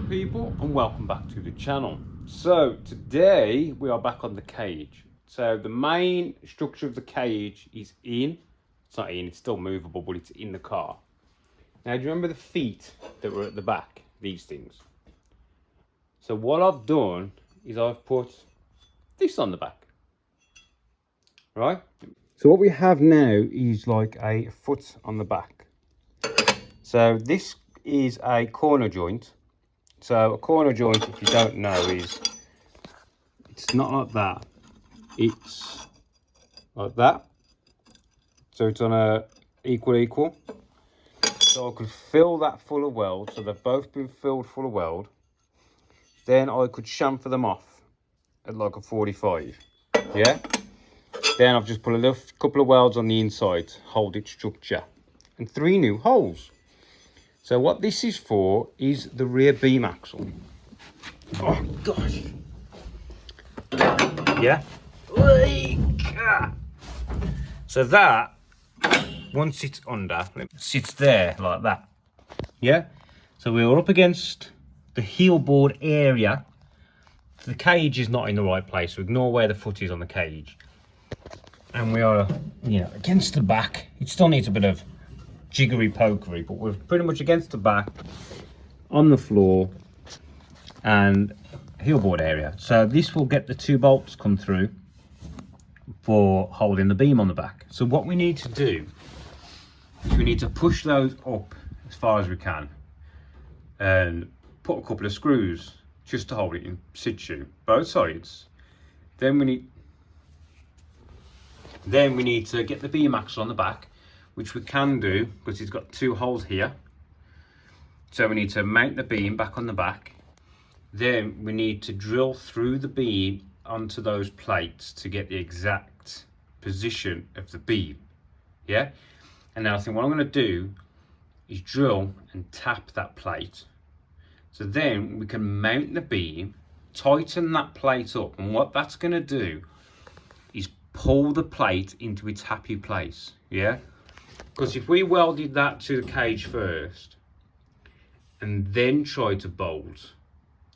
people, and welcome back to the channel. So today we are back on the cage. So the main structure of the cage is it's not in, it's still movable, but it's in the car. Now do you remember the feet that were at the back, these things? So what I've done is I've put this on the back, right? So what we have now is like a foot on the back. So this is a corner joint. So a corner joint, if you don't know, is it's not like that. It's like that. So it's on a equal. So I could fill that full of weld. So they've both been filled full of weld. Then I could chamfer them off at like a 45. Yeah. Then I've just put a couple of welds on the inside to hold its structure, and 3 new holes. So what this is for is the rear beam axle. Oh gosh. Yeah. So that, once it's under, it sits there like that. Yeah. So we're up against the heel board area. The cage is not in the right place, so ignore where the foot is on the cage. And we are, against the back. It still needs a bit of jiggery pokery, but we're pretty much against the back on the floor and heel board area. So this will get the 2 bolts come through for holding the beam on the back. So what we need to do is we need to push those up as far as we can and put a couple of screws just to hold it in situ, both sides. Then we need to get the beam axle on the back, which we can do because it's got 2 holes here. So we need to mount the beam back on the back. Then we need to drill through the beam onto those plates to get the exact position of the beam. Yeah. And now I think what I'm going to do is drill and tap that plate. So then we can mount the beam, tighten that plate up, and what that's going to do is pull the plate into its happy place. Yeah. Because if we welded that to the cage first and then tried to bolt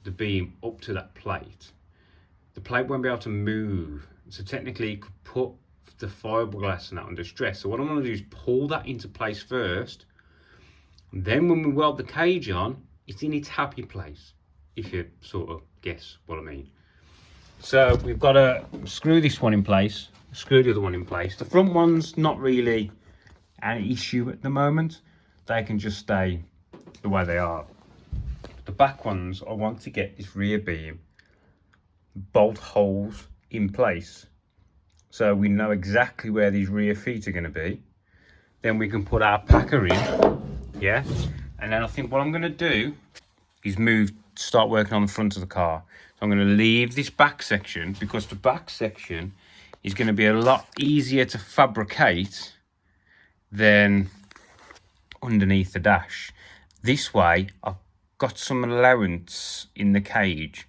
the beam up to that plate, the plate won't be able to move. So technically it could put the fiberglass and that under stress. So what I'm going to do is pull that into place first. And then when we weld the cage on, it's in its happy place, if you sort of guess what I mean. So we've got to screw this one in place, screw the other one in place. The front one's not really an issue at the moment. They can just stay the way they are. The back ones, I want to get this rear beam bolt holes in place so we know exactly where these rear feet are going to be. Then we can put our packer in. Yeah. And then I think what I'm going to do is start working on the front of the car. So I'm going to leave this back section because the back section is going to be a lot easier to fabricate than underneath the dash. This way I've got some allowance in the cage.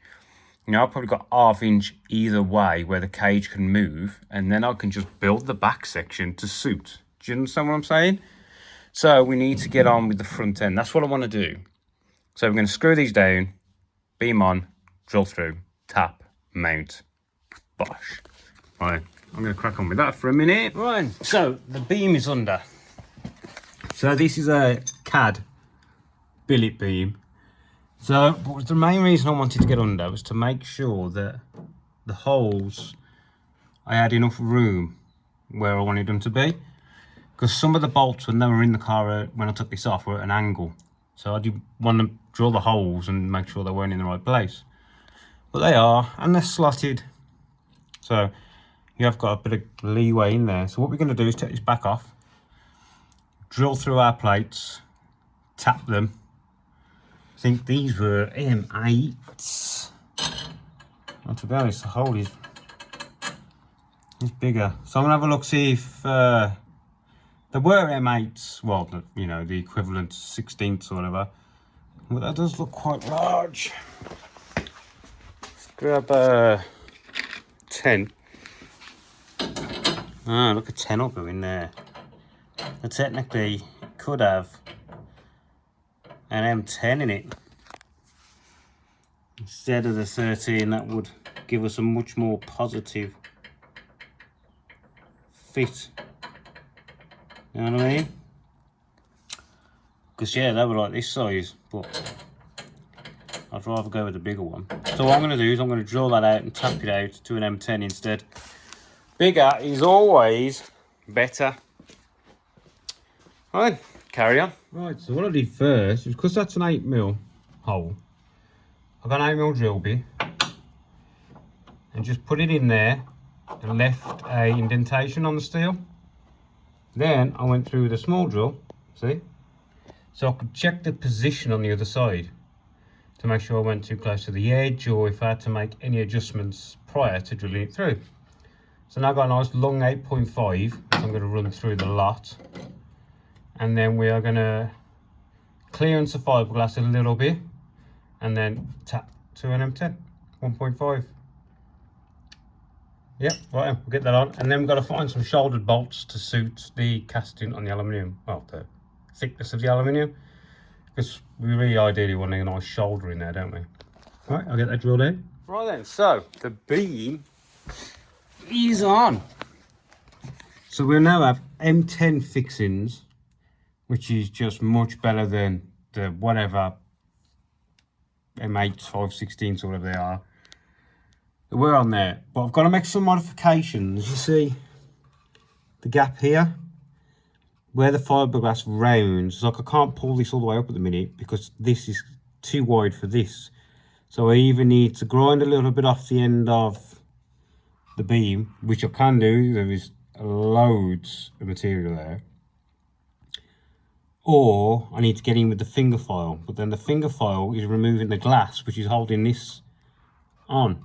I've probably got 1/2 inch either way where the cage can move, and then I can just build the back section to suit. Do you understand what I'm saying? So we need to get on with the front end. That's what I want to do. So we're going to screw these down, beam on, drill through, tap, mount, bosh. Right, I'm going to crack on with that for a minute. Right, so the beam is under. So this is a CAD billet beam. So the main reason I wanted to get under was to make sure that the holes, I had enough room where I wanted them to be. Because some of the bolts, when they were in the car, when I took this off, were at an angle. So I did want to drill the holes and make sure they weren't in the right place. But they are, and they're slotted. So you have got a bit of leeway in there. So what we're going to do is take this back off, drill through our plates, tap them. I think these were M8s. Well, to be honest, the hole is bigger. So I'm going to have a look, see if there were M8s, well, the equivalent 16ths or whatever. But that does look quite large. Let's grab 10. Ah, look, a 10 will go in there. So technically, it could have an M10 in it. instead of the 13. That would give us a much more positive fit. You know what I mean? Because yeah, they were like this size, but I'd rather go with a bigger one. So what I'm going to do is I'm going to drill that out and tap it out to an M10 instead. Bigger is always better. Right, carry on. Right, so what I did first is, because that's an 8mm hole, I got an 8mm drill bit and just put it in there and left a indentation on the steel. Then I went through with a small drill, see? So I could check the position on the other side to make sure I went too close to the edge, or if I had to make any adjustments prior to drilling it through. So now I've got a nice long 8.5, which I'm going to run through the lot. And then we are going to clearance the fiberglass a little bit and then tap to an M10, 1.5. Yep, right, we'll get that on. And then we've got to find some shouldered bolts to suit the casting on the aluminium, well, the thickness of the aluminium, because we really ideally want a nice shoulder in there, don't we? Right, I'll get that drilled in. Right then, so the beam is on. So we'll now have M10 fixings, which is just much better than the whatever M8s, 516s, or whatever they are. We're on there, but I've got to make some modifications. You see the gap here where the fiberglass rounds. Like, I can't pull this all the way up at the minute because this is too wide for this. So I either need to grind a little bit off the end of the beam, which I can do. There is loads of material there. Or I need to get in with the finger file, but then the finger file is removing the glass, which is holding this on.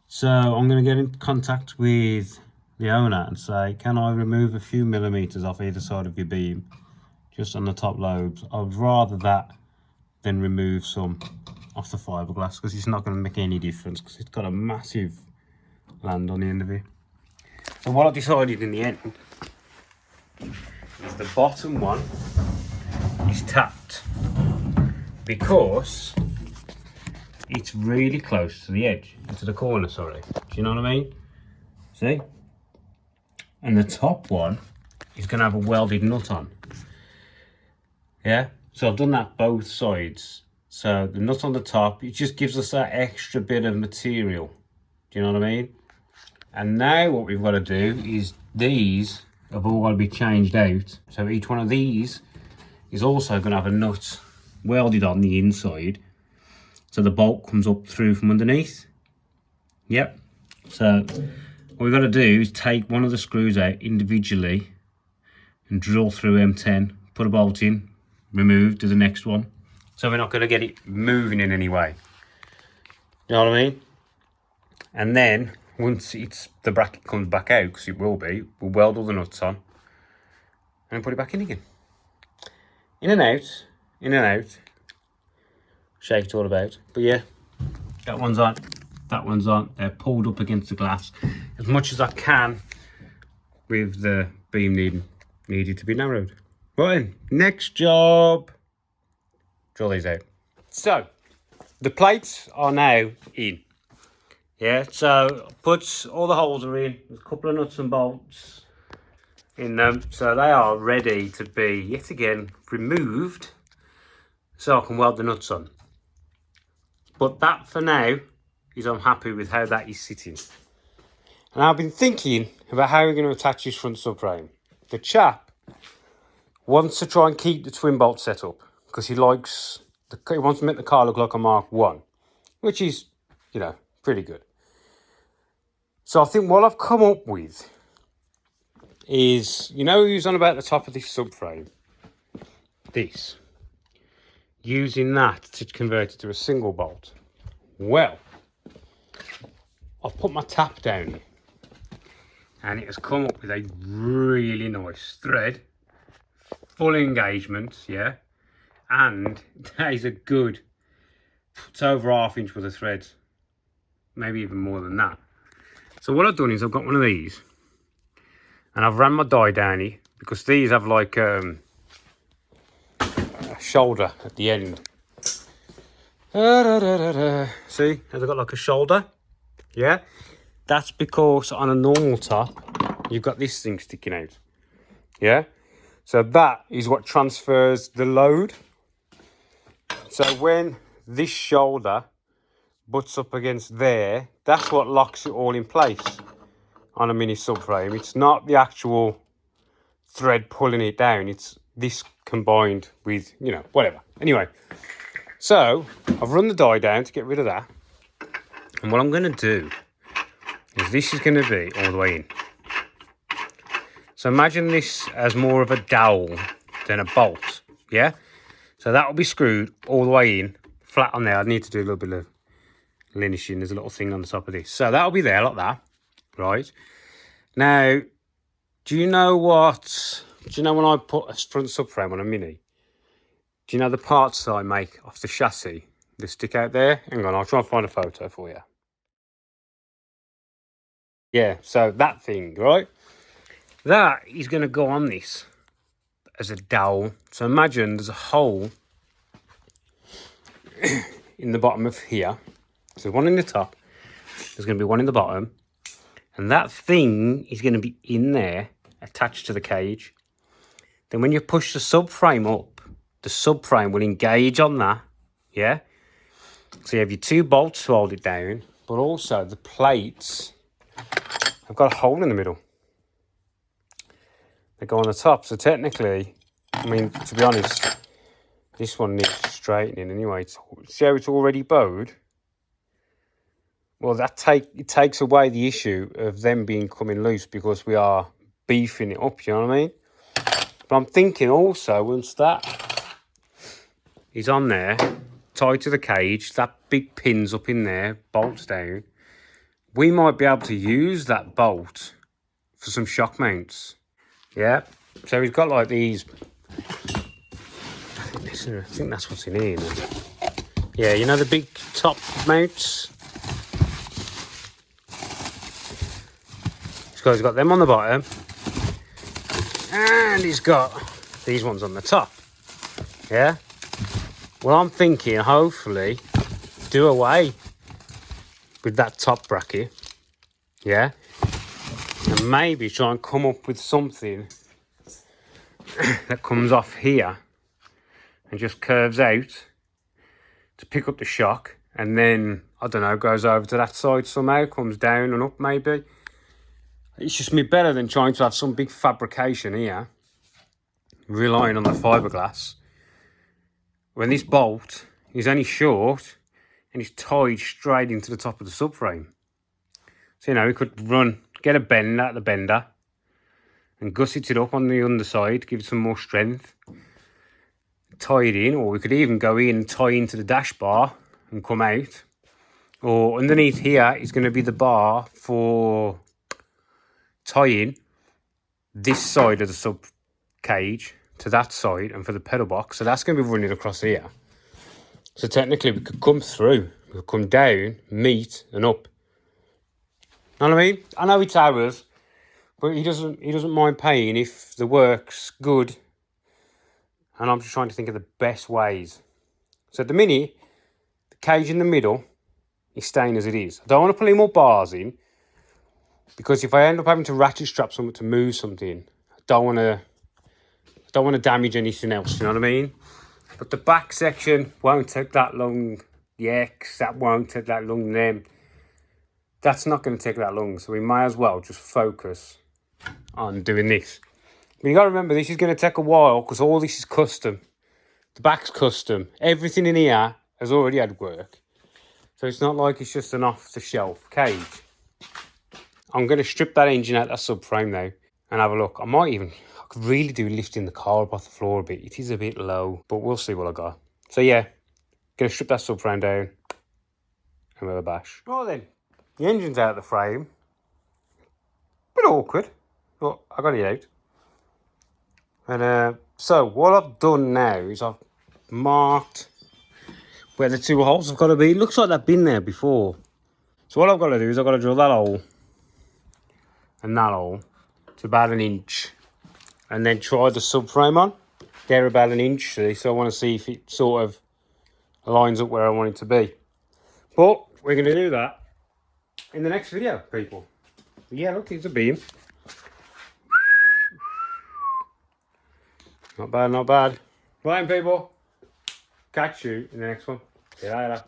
So I'm going to get in contact with the owner and say, can I remove a few millimeters off either side of your beam, just on the top lobes? I would rather that than remove some off the fiberglass, because it's not going to make any difference, because it's got a massive land on the end of it. So what I decided in the end is the bottom one is tapped because it's really close to the edge, into the corner, sorry. Do you know what I mean? See? And the top one is going to have a welded nut on. Yeah? So I've done that both sides. So the nut on the top, it just gives us that extra bit of material. Do you know what I mean? And now what we've got to do is these have all got to be changed out. So each one of these is also going to have a nut welded on the inside, so the bolt comes up through from underneath. Yep. So what we've got to do is take one of the screws out individually and drill through M10, put a bolt in, remove, do the next one. So we're not going to get it moving in any way. You know what I mean? And then once the bracket comes back out, because it will be, we'll weld all the nuts on and put it back in again. In and out, in and out. Shake it all about. But yeah, that one's on, that one's on. They're pulled up against the glass as much as I can with the beam needed to be narrowed. Right, next job, drill these out. So the plates are now in. Yeah, so put all the holes are in, there's a couple of nuts and bolts in them, so they are ready to be yet again removed so I can weld the nuts on. But that for now is I'm happy with how that is sitting. And I've been thinking about how we're going to attach this front subframe. The chap wants to try and keep the twin bolt set up because he wants to make the car look like a Mark 1, which is, you know, pretty good. So I think what I've come up with is, you know, who's on about the top of this subframe? This. Using that to convert it to a single bolt. Well, I've put my tap down here and it has come up with a really nice thread, full engagement, yeah, and that is a good, it's over ½ inch worth of threads, maybe even more than that. So what I've done is I've got one of these and I've ran my die down here because these have like a shoulder at the end. See, has it got like a shoulder? Yeah, that's because on a normal top, you've got this thing sticking out. Yeah, so that is what transfers the load. So when this shoulder butts up against there, that's what locks it all in place on a mini subframe. It's not the actual thread pulling it down, it's this combined with, you know, whatever. Anyway, so I've run the die down to get rid of that. And what I'm going to do is this is going to be all the way in. So imagine this as more of a dowel than a bolt, yeah? So that will be screwed all the way in, flat on there. I need to do a little bit of linishing. There's a little thing on the top of this. So that'll be there like that, right? Now, do you know when I put a front subframe on a Mini, do you know the parts that I make off the chassis that stick out there? Hang on, I'll try and find a photo for you. Yeah, so that thing, right? That is going to go on this as a dowel. So imagine there's a hole in the bottom of here. So one in the top, there's going to be one in the bottom. And that thing is going to be in there, attached to the cage. Then when you push the subframe up, the subframe will engage on that, yeah? So you have your two bolts to hold it down, but also the plates have got a hole in the middle. They go on the top, so technically, I mean, to be honest, this one needs straightening anyway. See how it's already bowed? Well, it takes away the issue of them coming loose because we are beefing it up, you know what I mean? But I'm thinking also, once that is on there, tied to the cage, that big pin's up in there, bolts down, we might be able to use that bolt for some shock mounts. Yeah, so we've got like these, I think that's what's in here now. Yeah, you know the big top mounts? This guy's got them on the bottom, and he's got these ones on the top. Yeah, well, I'm thinking hopefully do away with that top bracket, yeah, and maybe try and come up with something that comes off here and just curves out to pick up the shock, and then, I don't know, goes over to that side somehow, comes down and up maybe. It's just me better than trying to have some big fabrication here, relying on the fiberglass, when this bolt is only short and it's tied straight into the top of the subframe. So, you know, we could get a bend out of the bender and gusset it up on the underside, give it some more strength, tie it in, or we could even go in and tie into the dash bar and come out. Or underneath here is going to be the bar for tying this side of the sub cage to that side and for the pedal box. So that's going to be running across here. So technically we could come through, we could come down, meet and up. Know what I mean? I know it's ours, but he doesn't mind paying if the work's good. And I'm just trying to think of the best ways. So at the minute, the cage in the middle is staying as it is. I don't want to put any more bars in, because if I end up having to ratchet strap something to move something, I don't want to damage anything else, you know what I mean? But the back section won't take that long. The X, that won't take that long. Then that's not going to take that long. So we might as well just focus on doing this. But you got to remember, this is going to take a while because all this is custom. The back's custom. Everything in here has already had work. So it's not like it's just an off-the-shelf cage. I'm going to strip that engine out of that subframe now and have a look. I could really do lifting the car up off the floor a bit. It is a bit low, but we'll see what I got. So yeah, going to strip that subframe down and have a bash. Right then, the engine's out of the frame. Bit awkward, but I got it out. And so what I've done now is I've marked where the two holes have got to be. It looks like they've been there before. So what I've got to do is I've got to drill that hole and that hole to about 1 inch, and then try the subframe on. They're about 1 inch, so I want to see if it sort of lines up where I want it to be. But we're going to do that in the next video, people. But yeah, look, it's a beam. Not bad, not bad. Right, people. Catch you in the next one. See you later.